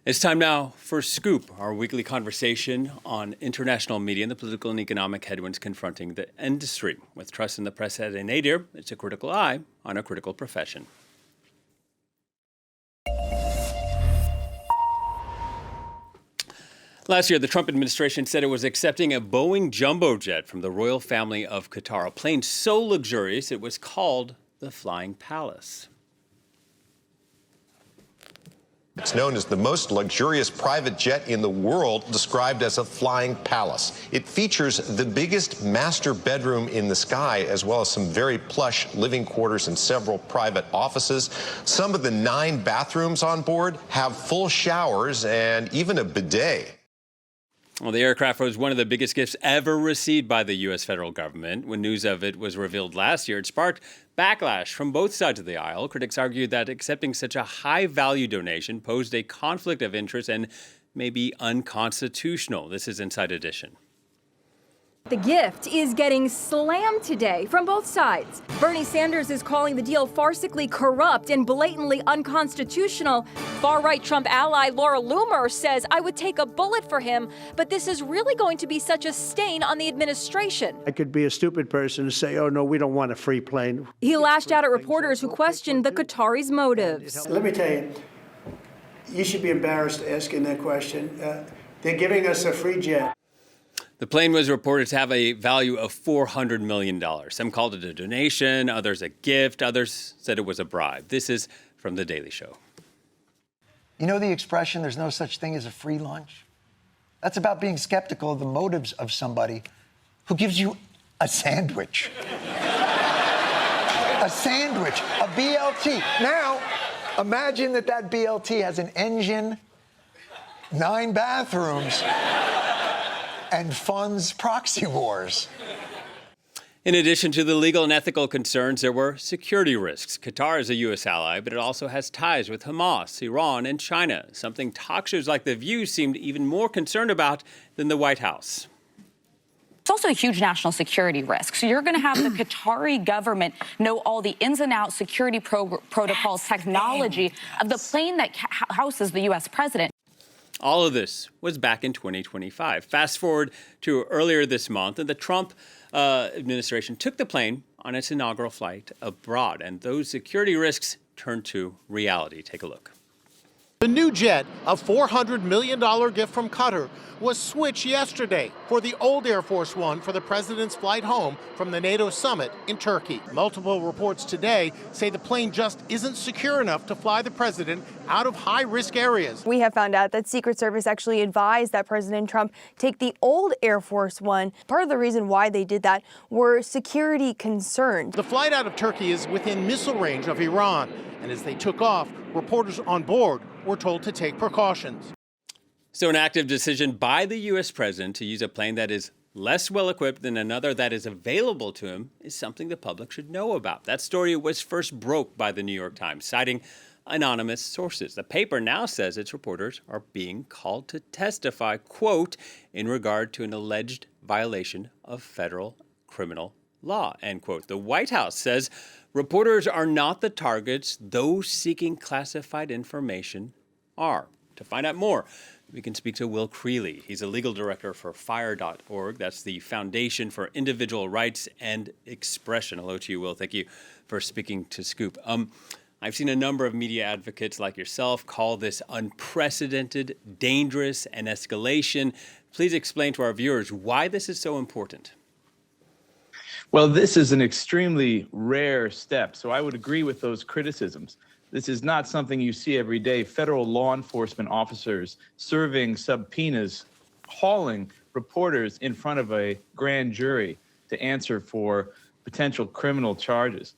It's time now for Scoop, our weekly conversation on international media and the political and economic headwinds confronting the industry. With trust in the press at a nadir, it's a critical eye on a critical profession. Last year, the Trump administration said it was accepting a Boeing jumbo jet from the royal family of Qatar, a plane so luxurious it was called the Flying Palace. It's known as the most luxurious private jet in the world, described as a flying palace. It features the biggest master bedroom in the sky, as well as some very plush living quarters and several private offices. Some of the 9 bathrooms on board have full showers and even a bidet. Well, the aircraft was one of the biggest gifts ever received by the U.S. federal government. When news of it was revealed last year, it sparked backlash from both sides of the aisle. Critics argued that accepting such a high-value donation posed a conflict of interest and may be unconstitutional. This is Inside Edition. The gift is getting slammed today from both sides. Bernie Sanders is calling the deal farcically corrupt and blatantly unconstitutional. Far-right Trump ally Laura Loomer says, I would take a bullet for him, but this is really going to be such a stain on the administration. I could be a stupid person and say, oh, no, we don't want a free plane. He lashed out at reporters who questioned the Qataris' motives. Let me tell you, you should be embarrassed asking that question. They're giving us a free jet. The plane was reported to have a value of $400 million. Some called it a donation, others a gift, others said it was a bribe. This is from The Daily Show. You know the expression, there's no such thing as a free lunch? That's about being skeptical of the motives of somebody who gives you a sandwich. A sandwich, a BLT. Now, imagine that BLT has an engine, 9 bathrooms, and funds proxy wars. In addition to the legal and ethical concerns, there were security risks. Qatar is a U.S. ally, but it also has ties with Hamas, Iran, and China, something talk shows like The View seemed even more concerned about than the White House. It's also a huge national security risk. So you're going to have the Qatari government know all the ins and outs, security protocols, technology of the plane that houses the U.S. president. All of this was back in 2025. Fast forward to earlier this month, and the Trump administration took the plane on its inaugural flight abroad, and those security risks turned to reality. Take a look. The new jet, a $400 million gift from Qatar, was switched yesterday for the old Air Force One for the president's flight home from the NATO summit in Turkey. Multiple reports today say the plane just isn't secure enough to fly the president out of high-risk areas. We have found out that Secret Service actually advised that President Trump take the old Air Force One. Part of the reason why they did that were security concerns. The flight out of Turkey is within missile range of Iran, and as they took off, reporters on board were told to take precautions. So an active decision by the U.S. president to use a plane that is less well-equipped than another that is available to him is something the public should know about. That story was first broke by the New York Times, citing anonymous sources. The paper now says its reporters are being called to testify, quote, in regard to an alleged violation of federal criminal law, end quote. The White House says reporters are not the targets those seeking classified information are. To find out more, we can speak to Will Creeley. He's a legal director for FIRE.org. That's the Foundation for Individual Rights and Expression. Hello to you, Will. Thank you for speaking to Scoop. I've seen a number of media advocates like yourself call this unprecedented, dangerous, and escalation. Please explain to our viewers why this is so important. Well, this is an extremely rare step, so I would agree with those criticisms. This is not something you see every day. Federal law enforcement officers serving subpoenas, hauling reporters in front of a grand jury to answer for potential criminal charges.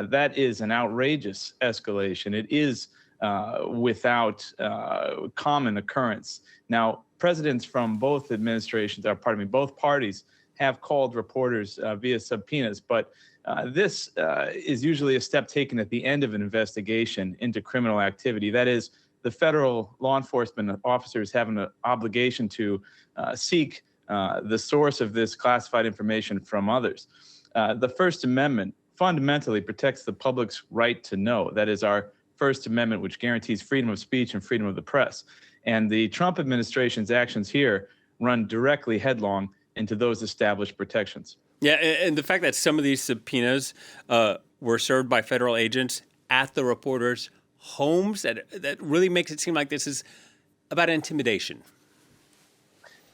That is an outrageous escalation. It is without common occurrence. Now, presidents from both administrations, both parties have called reporters via subpoenas, but this is usually a step taken at the end of an investigation into criminal activity. That is, the federal law enforcement officers have an obligation to seek the source of this classified information from others. The First Amendment fundamentally protects the public's right to know. That is our First Amendment, which guarantees freedom of speech and freedom of the press. And the Trump administration's actions here run directly headlong into those established protections. Yeah, and the fact that some of these subpoenas were served by federal agents at the reporters' homes, that really makes it seem like this is about intimidation.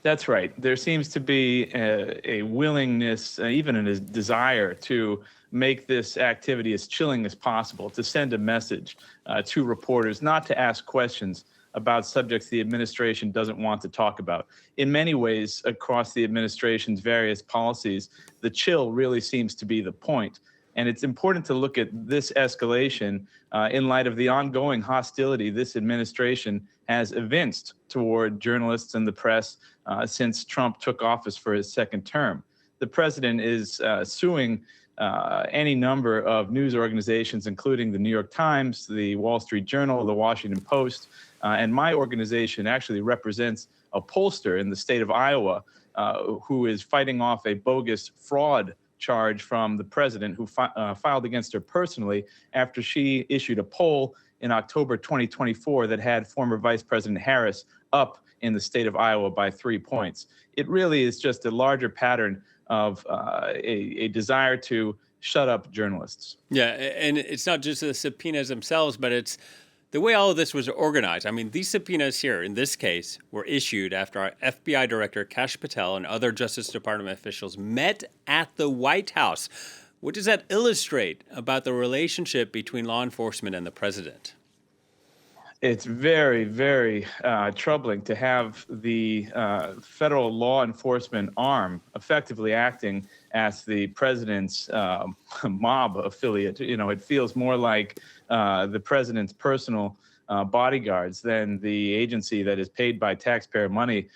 That's right. There seems to be a willingness, even a desire to make this activity as chilling as possible, to send a message to reporters, not to ask questions about subjects the administration doesn't want to talk about. In many ways, across the administration's various policies, the chill really seems to be the point. And it's important to look at this escalation in light of the ongoing hostility this administration has evinced toward journalists and the press since Trump took office for his second term. The president is suing any number of news organizations, including the New York Times, the Wall Street Journal, the Washington Post, and my organization actually represents a pollster in the state of Iowa who is fighting off a bogus fraud charge from the president, who filed against her personally after she issued a poll in October 2024 that had former Vice President Harris up in the state of Iowa by 3 points. It really is just a larger pattern of a desire to shut up journalists. Yeah, and it's not just the subpoenas themselves, but it's the way all of this was organized. I mean, these subpoenas here, in this case, were issued after our FBI Director Kash Patel and other Justice Department officials met at the White House. What does that illustrate about the relationship between law enforcement and the president? It's very, very troubling to have the federal law enforcement arm effectively acting as the president's mob affiliate. You know, it feels more like the president's personal bodyguards than the agency that is paid by taxpayer money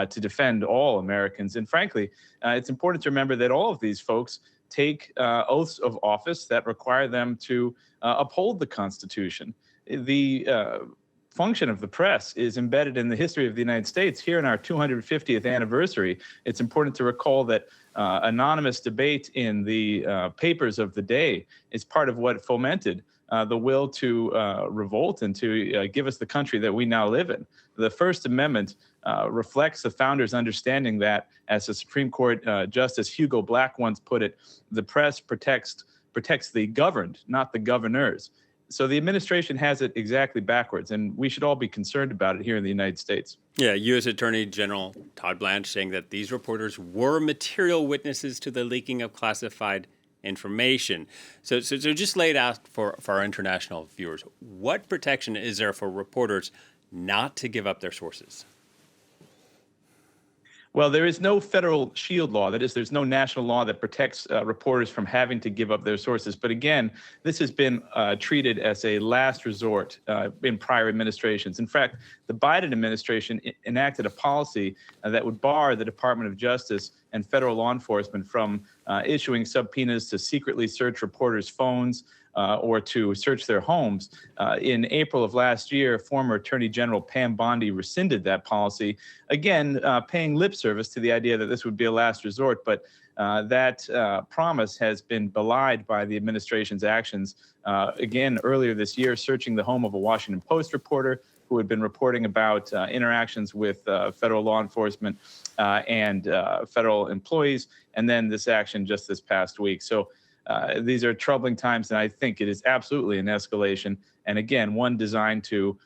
to defend all Americans. And frankly, it's important to remember that all of these folks take oaths of office that require them to uphold the Constitution. The function of the press is embedded in the history of the United States. Here in our 250th anniversary, it's important to recall that anonymous debate in the papers of the day is part of what fomented the will to revolt and to give us the country that we now live in. The First Amendment reflects the founders' understanding that, as the Supreme Court Justice Hugo Black once put it, the press protects the governed, not the governors. So the administration has it exactly backwards, and we should all be concerned about it here in the United States. Yeah, U.S. Attorney General Todd Blanche saying that these reporters were material witnesses to the leaking of classified information. So just lay it out for our international viewers. What protection is there for reporters not to give up their sources? Well, there is no federal shield law. That is, there's no national law that protects reporters from having to give up their sources. But again, this has been treated as a last resort in prior administrations. In fact, the Biden administration enacted a policy that would bar the Department of Justice and federal law enforcement from issuing subpoenas to secretly search reporters' phones or to search their homes. In April of last year, former Attorney General Pam Bondi rescinded that policy, again, paying lip service to the idea that this would be a last resort. But that promise has been belied by the administration's actions. Again, earlier this year, searching the home of a Washington Post reporter who had been reporting about interactions with federal law enforcement and federal employees, and then this action just this past week. So these are troubling times, and I think it is absolutely an escalation, and again, one designed to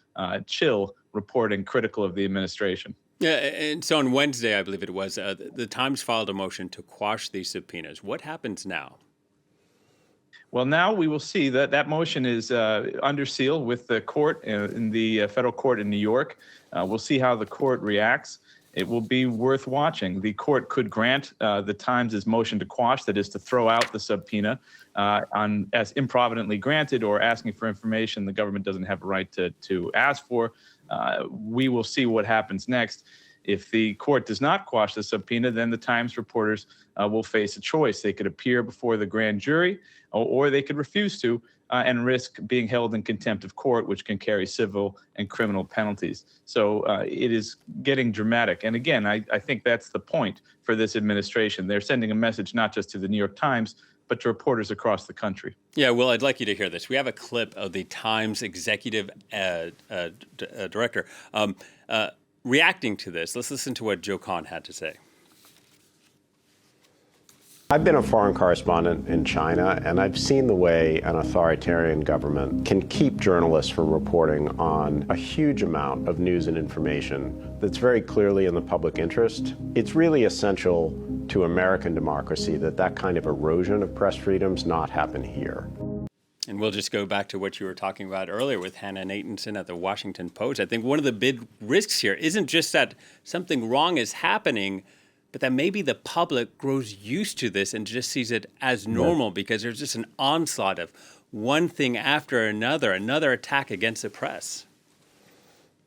chill reporting critical of the administration. Yeah, and so on Wednesday, I believe it was, the Times filed a motion to quash these subpoenas. What happens now? Well, now we will see that that motion is under seal with the court in the federal court in New York. We'll see how the court reacts. It will be worth watching. The court could grant the Times' motion to quash, that is to throw out the subpoena as improvidently granted or asking for information the government doesn't have a right to ask for. We will see what happens next. If the court does not quash the subpoena, then the Times reporters will face a choice. They could appear before the grand jury, or they could refuse to and risk being held in contempt of court, which can carry civil and criminal penalties. So it is getting dramatic. And again, I think that's the point for this administration. They're sending a message not just to the New York Times, but to reporters across the country. Yeah, Will, I'd like you to hear this. We have a clip of the Times executive director reacting to this. Let's listen to what Joe Kahn had to say. I've been a foreign correspondent in China, and I've seen the way an authoritarian government can keep journalists from reporting on a huge amount of news and information that's very clearly in the public interest. It's really essential to American democracy that that kind of erosion of press freedoms not happen here. And we'll just go back to what you were talking about earlier with Hannah Nathanson at the Washington Post. I think one of the big risks here isn't just that something wrong is happening, but that maybe the public grows used to this and just sees it as normal because there's just an onslaught of one thing after another attack against the press.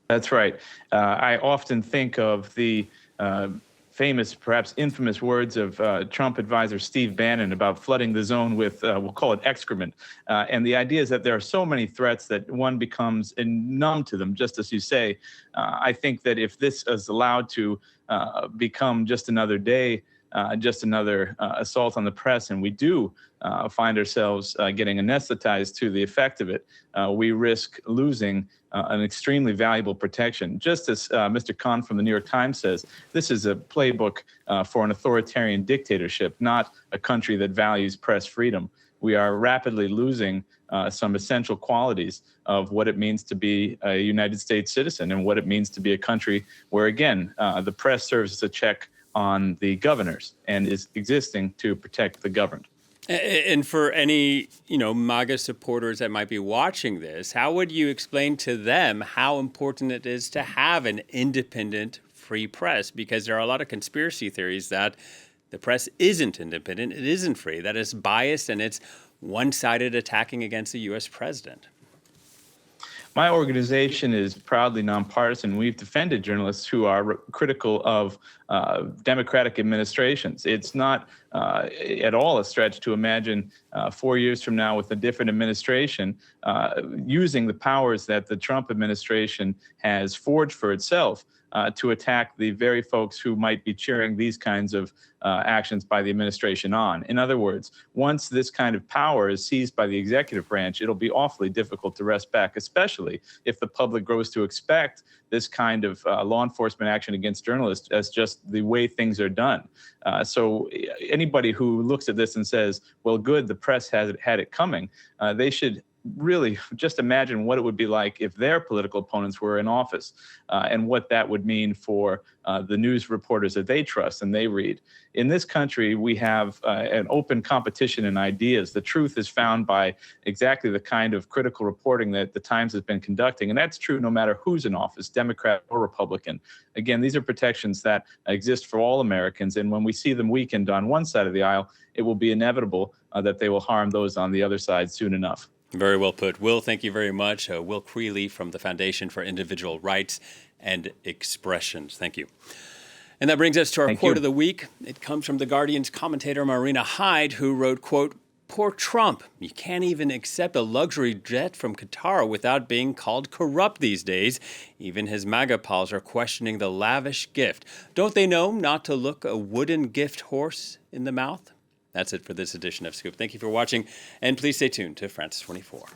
That's right. I often think of the famous, perhaps infamous words of Trump advisor Steve Bannon about flooding the zone with, we'll call it excrement. And the idea is that there are so many threats that one becomes numb to them, just as you say. I think that if this is allowed to become just another day, just another assault on the press, and we do find ourselves getting anesthetized to the effect of it, we risk losing an extremely valuable protection. Just as Mr. Kahn from the New York Times says, this is a playbook for an authoritarian dictatorship, not a country that values press freedom. We are rapidly losing some essential qualities of what it means to be a United States citizen and what it means to be a country where, again, the press serves as a check on the governors and is existing to protect the governed. And for any, MAGA supporters that might be watching this, how would you explain to them how important it is to have an independent, free press? Because there are a lot of conspiracy theories that the press isn't independent, it isn't free, that it's biased, and it's one-sided attacking against the U.S. president. My organization is proudly nonpartisan. We've defended journalists who are critical of Democratic administrations. It's not at all a stretch to imagine 4 years from now with a different administration using the powers that the Trump administration has forged for itself to attack the very folks who might be cheering these kinds of actions by the administration on. In other words, once this kind of power is seized by the executive branch, it'll be awfully difficult to wrest back, especially if the public grows to expect this kind of law enforcement action against journalists as just the way things are done. So anybody who looks at this and says, well, good, the press had it coming, they should really just imagine what it would be like if their political opponents were in office and what that would mean for the news reporters that they trust and they read. In this country, we have an open competition in ideas. The truth is found by exactly the kind of critical reporting that the Times has been conducting. And that's true no matter who's in office, Democrat or Republican. Again, these are protections that exist for all Americans. And when we see them weakened on one side of the aisle, it will be inevitable that they will harm those on the other side soon enough. Very well put. Will, thank you very much. Will Creeley from the Foundation for Individual Rights and Expressions. Thank you. And that brings us to our quote of the week. It comes from The Guardian's commentator Marina Hyde, who wrote, quote, "Poor Trump. You can't even accept a luxury jet from Qatar without being called corrupt these days. Even his MAGA pals are questioning the lavish gift. Don't they know not to look a wooden gift horse in the mouth?" That's it for this edition of Scoop. Thank you for watching, and please stay tuned to Francis 24.